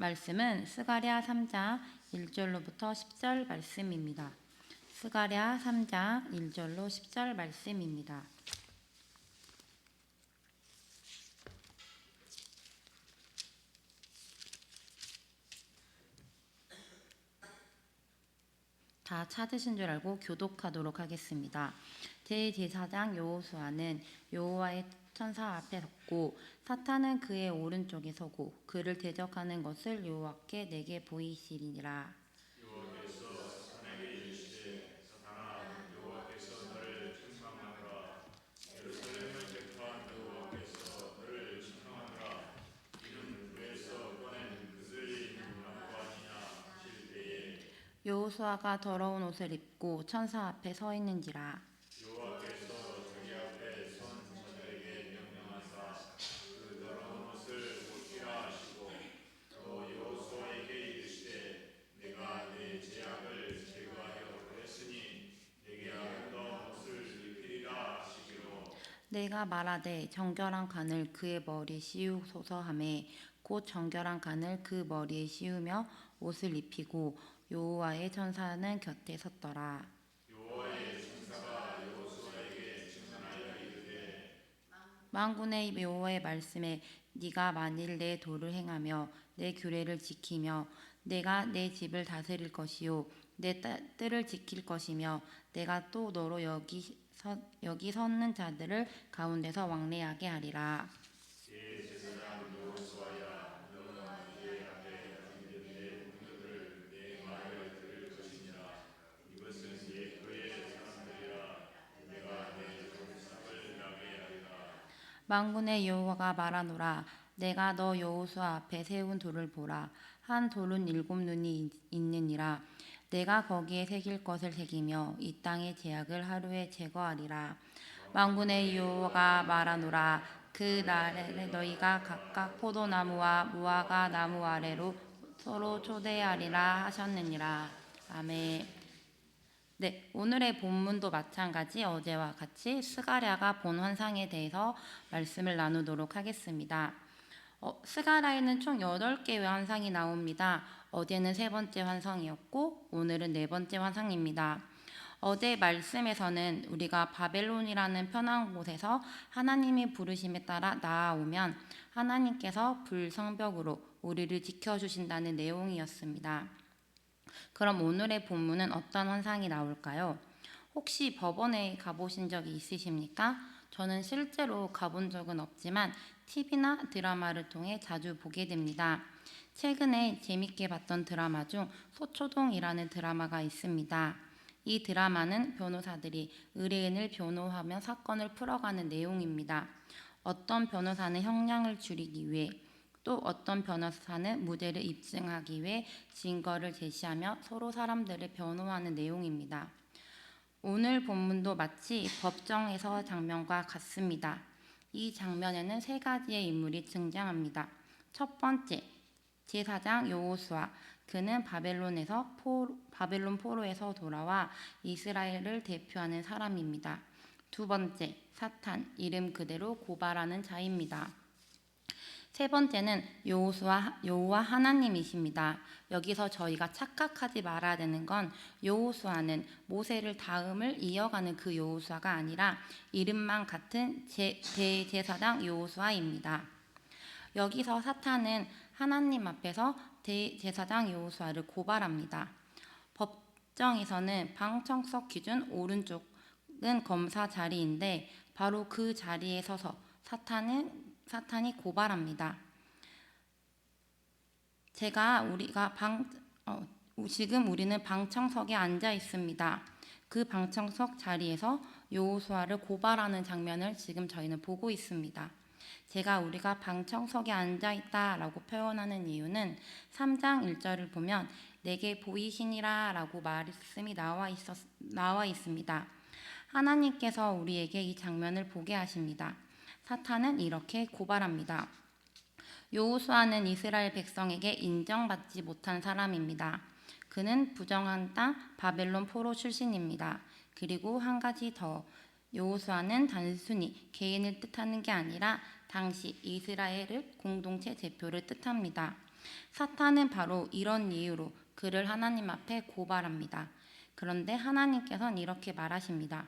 말씀은 스가랴 3장 1절로부터 10절 말씀입니다. 스가랴 3장 1절로 10절 말씀입니다. 다 찾으신 줄 알고 교독하도록 하겠습니다. 제4장 여호수아는 여호와의 천사 앞에 섰고 사탄은 그의 오른쪽에 서고 그를 대적하는 것을 여호와께 내게 보이시리니라. 여호와께서 사탄에게 이르시되 사탄아 여호와께서 너를 책망하노라. 예루살렘을 택한 여호와께서 너를 책망하노라. 이는 불에서 꺼낸 그슬린 나무 아니냐 하실 때에 여호수아가 더러운 옷을 입고 천사 앞에 서 있는지라. 여호와께서 자기 앞에 선 자들에게 명령하사 그 더러운 옷을 벗기라 하시고 또 여호수아에게 이르시되 내가 내 죄악을 제거하여 그랬으니 내게 아름다운 옷을 입히리라 하시기로 내가 말하되 정결한 칸을 그의 머리에 씌우소서 하매 곧 정결한 칸을 그 머리에 씌우며 옷을 입히고 여호와의 천사는 곁에 섰더라. 여호와의 천사가 여호수아에게 증언하여 이르되 만군의 여호와의 말씀에 네가 만일 내 도를 행하며 내 규례를 지키며 내가 내 집을 다스릴 것이요 내 뜰을 지킬 것이며 내가 또 너로 여기 섰는 자들을 가운데서 왕래하게 하리라. 제사장 여호수아야 너는 내 앞에 앉은 내 동료들 내 말을 들을 것이니라. 이것은 그의 사람들이라. 내가 내 종삭을 나게 하리라. 만군의 여호와가 말하노라. 내가 너 여호수아 앞에 세운 돌을 보라. 한 돌은 7눈이 있느니라. 내가 거기에 새길 것을 새기며 이 땅의 죄악을 하루에 제거하리라. 만군의 여호와가 말하노라. 그 날에 너희가 각각 포도나무와 무화과 나무 아래로 서로 초대하리라 하셨느니라. 아멘. 네, 오늘의 본문도 마찬가지 어제와 같이 스가랴가 본 환상에 대해서 말씀을 나누도록 하겠습니다. 스가랴에는 총 8개의 환상이 나옵니다. 어제는 3번째 환상이었고 오늘은 4번째 환상입니다. 어제 말씀에서는 우리가 바벨론이라는 편한 곳에서 하나님의 부르심에 따라 나아오면 하나님께서 불성벽으로 우리를 지켜주신다는 내용이었습니다. 그럼 오늘의 본문은 어떤 환상이 나올까요? 혹시 법원에 가보신 적이 있으십니까? 저는 실제로 가본 적은 없지만 TV나 드라마를 통해 자주 보게 됩니다. 최근에 재밌게 봤던 드라마 중 소초동이라는 드라마가 있습니다. 이 드라마는 변호사들이 의뢰인을 변호하며 사건을 풀어가는 내용입니다. 어떤 변호사는 형량을 줄이기 위해 또 어떤 변호사는 무죄를 입증하기 위해 증거를 제시하며 서로 사람들을 변호하는 내용입니다. 오늘 본문도 마치 법정에서 장면과 같습니다. 이 장면에는 3가지의 인물이 등장합니다. 첫 번째, 제4장 여호수아. 그는 바벨론 포로에서 돌아와 이스라엘을 대표하는 사람입니다. 두 번째, 사탄. 이름 그대로 고발하는 자입니다. 세 번째는 여호와 하나님이십니다. 여기서 저희가 착각하지 말아야 되는 건 여호수아는 모세를 다음을 이어가는 그 여호수아가 아니라 이름만 같은 대제사장 여호수아입니다. 여기서 사탄은 하나님 앞에서 대제사장 여호수아를 고발합니다. 법정에서는 방청석 기준 오른쪽은 검사 자리인데 바로 그 자리에 서서 사탄이 고발합니다. 지금 우리는 방청석에 앉아 있습니다. 그 방청석 자리에서 여호수아를 고발하는 장면을 지금 저희는 보고 있습니다. 우리가 방청석에 앉아 있다라고 표현하는 이유는 3장 1절을 보면 내게 보이시니라 라고 말씀이 나와 있습니다. 하나님께서 우리에게 이 장면을 보게 하십니다. 사탄은 이렇게 고발합니다. 여호수아는 이스라엘 백성에게 인정받지 못한 사람입니다. 그는 부정한 땅 바벨론 포로 출신입니다. 그리고 한 가지 더, 여호수아는 단순히 개인을 뜻하는 게 아니라 당시 이스라엘을 공동체 대표를 뜻합니다. 사탄은 바로 이런 이유로 그를 하나님 앞에 고발합니다. 그런데 하나님께서는 이렇게 말하십니다.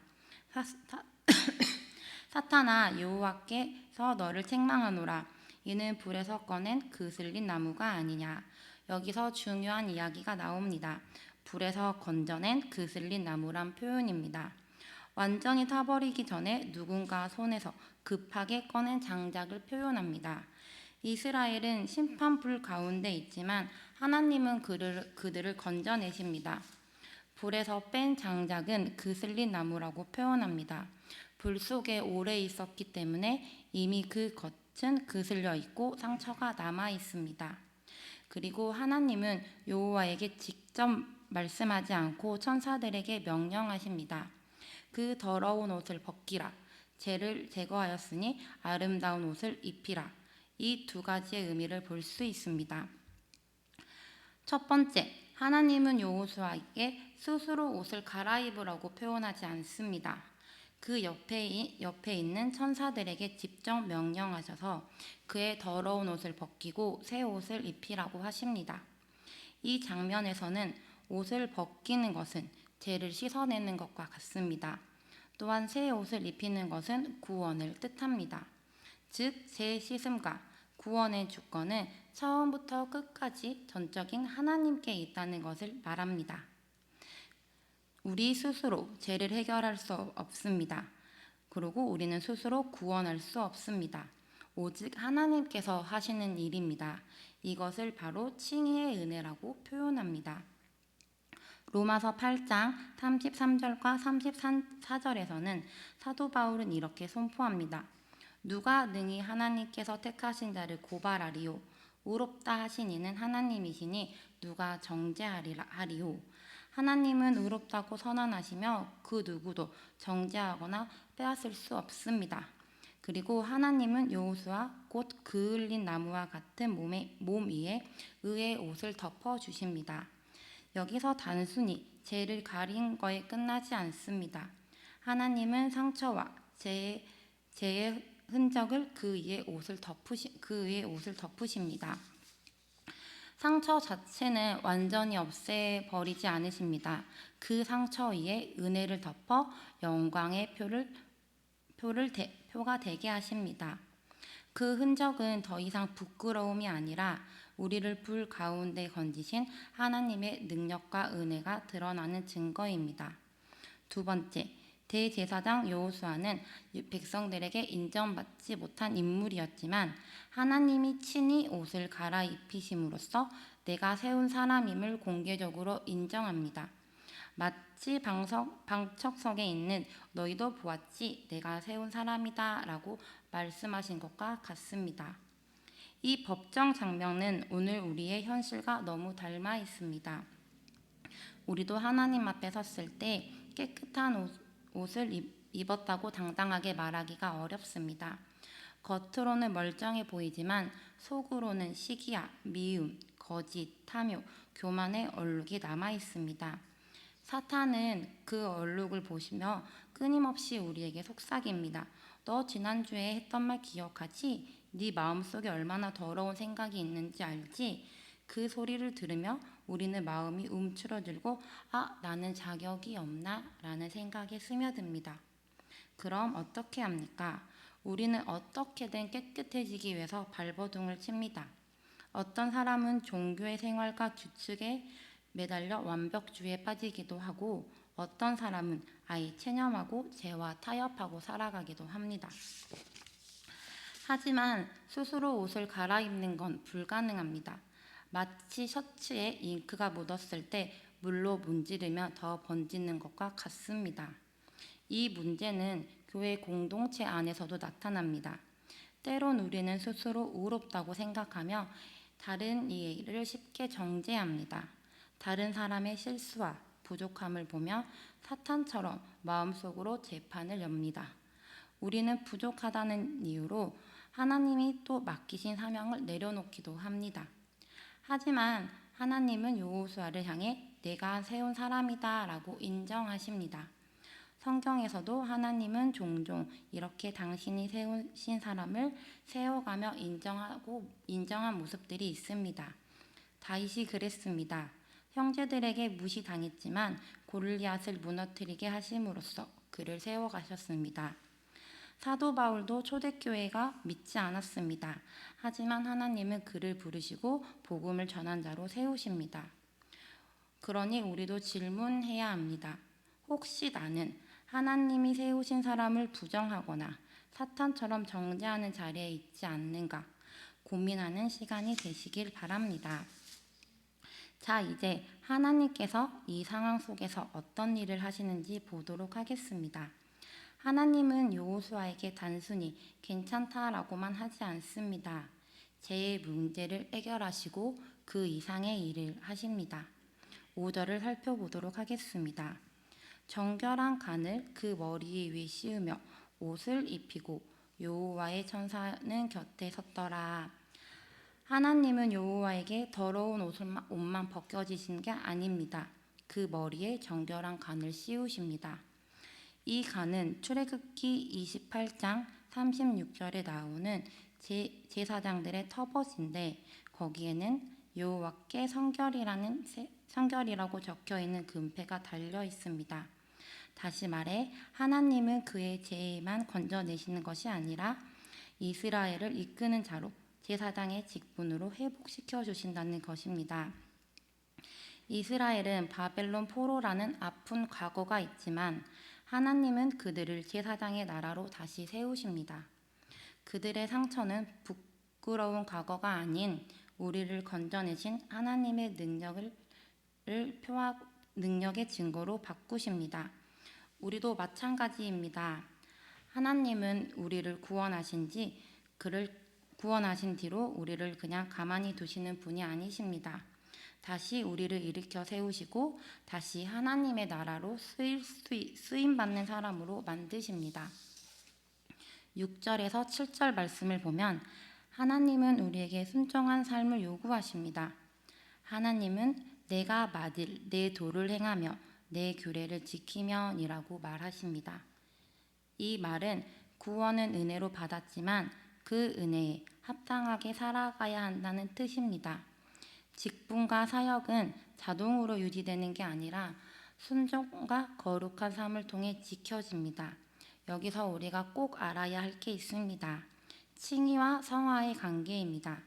사탄아, 여호와께서 너를 책망하노라. 이는 불에서 꺼낸 그슬린 나무가 아니냐. 여기서 중요한 이야기가 나옵니다. 불에서 건져낸 그슬린 나무란 표현입니다. 완전히 타버리기 전에 누군가 손에서 급하게 꺼낸 장작을 표현합니다. 이스라엘은 심판불 가운데 있지만 하나님은 그들을 건져내십니다. 불에서 뺀 장작은 그슬린 나무라고 표현합니다. 불 속에 오래 있었기 때문에 이미 그 겉은 그슬려 있고 상처가 남아 있습니다. 그리고 하나님은 여호와에게 직접 말씀하지 않고 천사들에게 명령하십니다. 그 더러운 옷을 벗기라. 죄를 제거하였으니 아름다운 옷을 입히라. 이 두 가지의 의미를 볼 수 있습니다. 첫 번째, 하나님은 여호수아에게 스스로 옷을 갈아입으라고 표현하지 않습니다. 그 옆에 있는 천사들에게 직접 명령하셔서 그의 더러운 옷을 벗기고 새 옷을 입히라고 하십니다. 이 장면에서는 옷을 벗기는 것은 죄를 씻어내는 것과 같습니다. 또한 새 옷을 입히는 것은 구원을 뜻합니다. 즉, 새 씻음과 구원의 주권은 처음부터 끝까지 전적인 하나님께 있다는 것을 말합니다. 우리 스스로 죄를 해결할 수 없습니다. 그리고 우리는 스스로 구원할 수 없습니다. 오직 하나님께서 하시는 일입니다. 이것을 바로 칭의의 은혜라고 표현합니다. 로마서 8장 33절과 34절에서는 사도 바울은 이렇게 선포합니다. 누가 능히 하나님께서 택하신 자를 고발하리요. 의롭다 하신 이는 하나님이시니 누가 정죄하리요. 하나님은 의롭다고 선언하시며 그 누구도 정죄하거나 빼앗을 수 없습니다. 그리고 하나님은 여호수아 곧 그을린 나무와 같은 몸 위에 의의 옷을 덮어주십니다. 여기서 단순히 죄를 가린 거에 끝나지 않습니다. 하나님은 상처와 죄의 흔적을 그 위에 옷을 덮으십니다. 상처 자체는 완전히 없애버리지 않으십니다. 그 상처 위에 은혜를 덮어 영광의 표가 되게 하십니다. 그 흔적은 더 이상 부끄러움이 아니라 우리를 불 가운데 건지신 하나님의 능력과 은혜가 드러나는 증거입니다. 두 번째, 대제사장 여호수아는 백성들에게 인정받지 못한 인물이었지만 하나님이 친히 옷을 갈아입히심으로써 내가 세운 사람임을 공개적으로 인정합니다. 마치 방척석에 있는 너희도 보았지 내가 세운 사람이다 라고 말씀하신 것과 같습니다. 이 법정 장면은 오늘 우리의 현실과 너무 닮아 있습니다. 우리도 하나님 앞에 섰을 때 깨끗한 옷을 입었다고 당당하게 말하기가 어렵습니다. 겉으로는 멀쩡해 보이지만 속으로는 시기야, 미움, 거짓, 탐욕, 교만의 얼룩이 남아 있습니다. 사탄은 그 얼룩을 보시며 끊임없이 우리에게 속삭입니다. 너 지난주에 했던 말 기억하지? 네 마음속에 얼마나 더러운 생각이 있는지 알지? 그 소리를 들으며 우리는 마음이 움츠러들고 나는 자격이 없나? 라는 생각에 스며듭니다. 그럼 어떻게 합니까? 우리는 어떻게든 깨끗해지기 위해서 발버둥을 칩니다. 어떤 사람은 종교의 생활과 규칙에 매달려 완벽주의에 빠지기도 하고 어떤 사람은 아예 체념하고 죄와 타협하고 살아가기도 합니다. 하지만 스스로 옷을 갈아입는 건 불가능합니다. 마치 셔츠에 잉크가 묻었을 때 물로 문지르며 더 번지는 것과 같습니다. 이 문제는 교회 공동체 안에서도 나타납니다. 때론 우리는 스스로 의롭다고 생각하며 다른 이를 쉽게 정죄합니다. 다른 사람의 실수와 부족함을 보며 사탄처럼 마음속으로 재판을 엽니다. 우리는 부족하다는 이유로 하나님이 또 맡기신 사명을 내려놓기도 합니다. 하지만 하나님은 여호수아를 향해 내가 세운 사람이다 라고 인정하십니다. 성경에서도 하나님은 종종 이렇게 당신이 세우신 사람을 세워가며 인정한 모습들이 있습니다. 다윗이 그랬습니다. 형제들에게 무시당했지만 골리앗을 무너뜨리게 하심으로써 그를 세워가셨습니다. 사도 바울도 초대교회가 믿지 않았습니다. 하지만 하나님은 그를 부르시고 복음을 전한 자로 세우십니다. 그러니 우리도 질문해야 합니다. 혹시 나는 하나님이 세우신 사람을 부정하거나 사탄처럼 정죄하는 자리에 있지 않는가 고민하는 시간이 되시길 바랍니다. 자, 이제 하나님께서 이 상황 속에서 어떤 일을 하시는지 보도록 하겠습니다. 하나님은 여호수아에게 단순히 괜찮다라고만 하지 않습니다. 제 문제를 해결하시고 그 이상의 일을 하십니다. 5절을 살펴보도록 하겠습니다. 정결한 간을 그 머리 위에 씌우며 옷을 입히고 여호와의 천사는 곁에 섰더라. 하나님은 여호와에게 더러운 옷만 벗겨지신 게 아닙니다. 그 머리에 정결한 간을 씌우십니다. 이 간은 출애굽기 28장 36절에 나오는 제사장들의 터봇인데 거기에는 여호와께 성결이라고 적혀 있는 금패가 달려 있습니다. 다시 말해 하나님은 그의 죄만 건져내시는 것이 아니라 이스라엘을 이끄는 자로 제사장의 직분으로 회복시켜 주신다는 것입니다. 이스라엘은 바벨론 포로라는 아픈 과거가 있지만 하나님은 그들을 제사장의 나라로 다시 세우십니다. 그들의 상처는 부끄러운 과거가 아닌 우리를 건져내신 하나님의 능력의 증거로 바꾸십니다. 우리도 마찬가지입니다. 하나님은 우리를 구원하신 뒤로 우리를 그냥 가만히 두시는 분이 아니십니다. 다시 우리를 일으켜 세우시고 다시 하나님의 나라로 쓰임받는 사람으로 만드십니다. 6절에서 7절 말씀을 보면 하나님은 우리에게 순종한 삶을 요구하십니다. 하나님은 내가 맞을 내 도를 행하며 내 규례를 지키면이라고 말하십니다. 이 말은 구원은 은혜로 받았지만 그 은혜에 합당하게 살아가야 한다는 뜻입니다. 직분과 사역은 자동으로 유지되는 게 아니라 순종과 거룩한 삶을 통해 지켜집니다. 여기서 우리가 꼭 알아야 할 게 있습니다. 칭의와 성화의 관계입니다.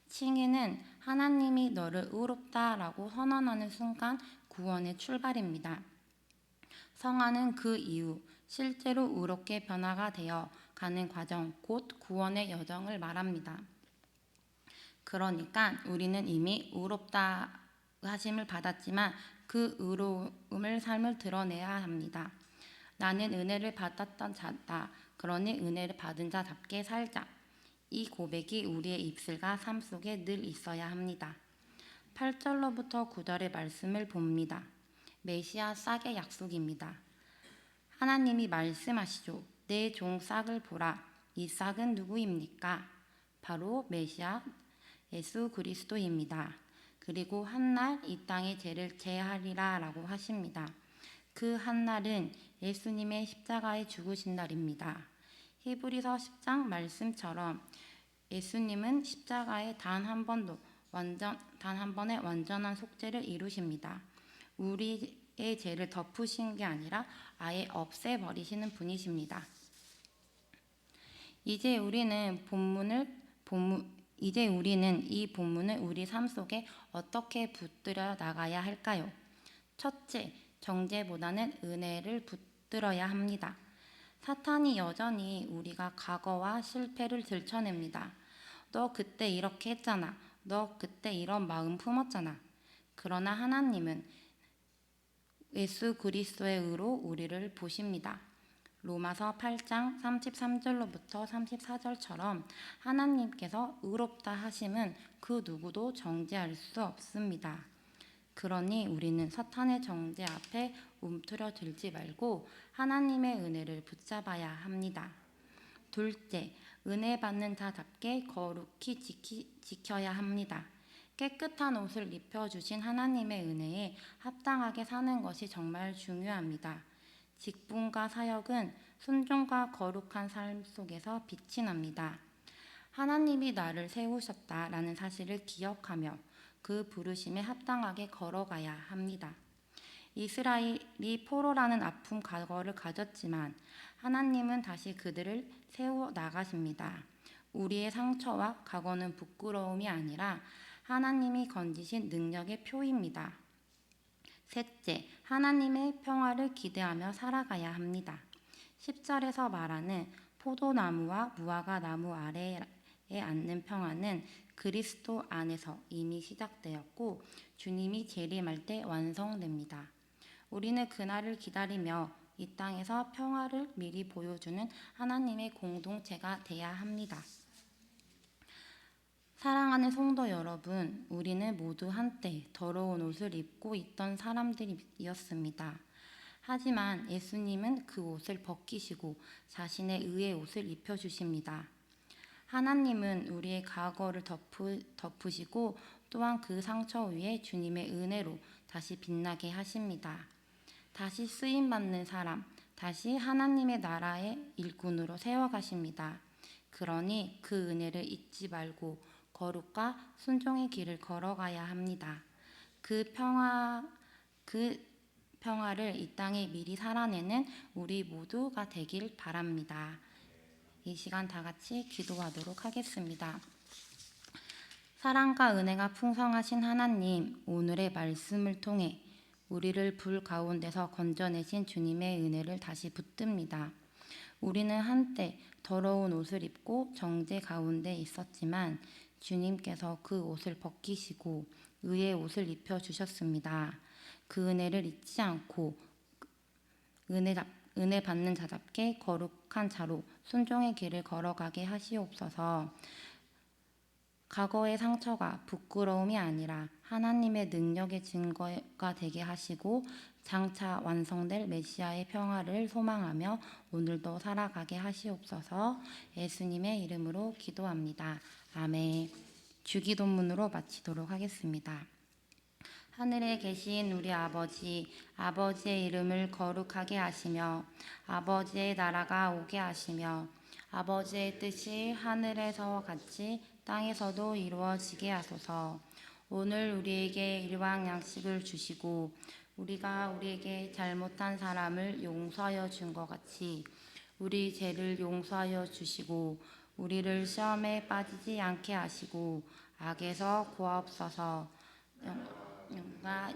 칭의는 하나님이 너를 의롭다라고 선언하는 순간 구원의 출발입니다. 성화는 그 이후 실제로 의롭게 변화가 되어 가는 과정, 곧 구원의 여정을 말합니다. 그러니까 우리는 이미 의롭다 하심을 받았지만 그 의로움을 삶을 드러내야 합니다. 나는 은혜를 받았던 자다. 그러니 은혜를 받은 자답게 살자. 이 고백이 우리의 입술과 삶 속에 늘 있어야 합니다. 8절로부터 9절의 말씀을 봅니다. 메시아 싹의 약속입니다. 하나님이 말씀하시죠. 내 종 싹을 보라. 이 싹은 누구입니까? 바로 메시아 예수 그리스도입니다. 그리고 한날 이 땅의 죄를 제하리라 라고 하십니다. 그 한날은 예수님의 십자가에 죽으신 날입니다. 히브리서 10장 말씀처럼 예수님은 십자가에 단 한 번의 완전한 속죄를 이루십니다. 우리의 죄를 덮으신 게 아니라 아예 없애버리시는 분이십니다. 이제 우리는 이 본문을 우리 삶 속에 어떻게 붙들어 나가야 할까요? 첫째, 정죄보다는 은혜를 붙들어야 합니다. 사탄이 여전히 우리가 과거와 실패를 들춰냅니다. 너 그때 이렇게 했잖아. 너 그때 이런 마음 품었잖아. 그러나 하나님은 예수 그리스도의 의로 우리를 보십니다. 로마서 8장 33절로부터 34절처럼 하나님께서 의롭다 하심은 그 누구도 정죄할 수 없습니다. 그러니 우리는 사탄의 정죄 앞에 움츠러들지 말고 하나님의 은혜를 붙잡아야 합니다. 둘째, 은혜 받는 자답게 거룩히 지켜야 합니다. 깨끗한 옷을 입혀주신 하나님의 은혜에 합당하게 사는 것이 정말 중요합니다. 직분과 사역은 순종과 거룩한 삶 속에서 빛이 납니다. 하나님이 나를 세우셨다라는 사실을 기억하며 그 부르심에 합당하게 걸어가야 합니다. 이스라엘이 포로라는 아픔 과거를 가졌지만 하나님은 다시 그들을 세워 나가십니다. 우리의 상처와 과거는 부끄러움이 아니라 하나님이 건지신 능력의 표입니다. 셋째, 하나님의 평화를 기대하며 살아가야 합니다. 10절에서 말하는 포도나무와 무화과 나무 아래에 앉는 평화는 그리스도 안에서 이미 시작되었고 주님이 재림할 때 완성됩니다. 우리는 그날을 기다리며 이 땅에서 평화를 미리 보여주는 하나님의 공동체가 되어야 합니다. 사랑하는 성도 여러분, 우리는 모두 한때 더러운 옷을 입고 있던 사람들이었습니다. 하지만 예수님은 그 옷을 벗기시고 자신의 의의 옷을 입혀주십니다. 하나님은 우리의 과거를 덮으시고 또한 그 상처 위에 주님의 은혜로 다시 빛나게 하십니다. 다시 쓰임받는 사람, 다시 하나님의 나라의 일꾼으로 세워가십니다. 그러니 그 은혜를 잊지 말고 거룩과 순종의 길을 걸어가야 합니다. 그 평화를 이 땅에 미리 살아내는 우리 모두가 되길 바랍니다. 이 시간 다 같이 기도하도록 하겠습니다. 사랑과 은혜가 풍성하신 하나님, 오늘의 말씀을 통해 우리를 불 가운데서 건져내신 주님의 은혜를 다시 붙듭니다. 우리는 한때 더러운 옷을 입고 정죄 가운데 있었지만 주님께서 그 옷을 벗기시고 의의 옷을 입혀주셨습니다. 그 은혜를 잊지 않고 은혜 받는 자답게 거룩한 자로 순종의 길을 걸어가게 하시옵소서. 과거의 상처가 부끄러움이 아니라 하나님의 능력의 증거가 되게 하시고 장차 완성될 메시아의 평화를 소망하며 오늘도 살아가게 하시옵소서. 예수님의 이름으로 기도합니다. 아멘. 주기도문으로 마치도록 하겠습니다. 하늘에 계신 우리 아버지, 아버지의 이름을 거룩하게 하시며 아버지의 나라가 오게 하시며 아버지의 뜻이 하늘에서 같이 땅에서도 이루어지게 하소서. 오늘 우리에게 일용 양식을 주시고 우리가 우리에게 잘못한 사람을 용서하여 준 것 같이 우리 죄를 용서하여 주시고 우리를 시험에 빠지지 않게 하시고 악에서 구하옵소서.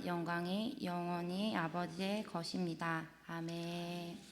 영광이 영원히 아버지의 것입니다. 아멘.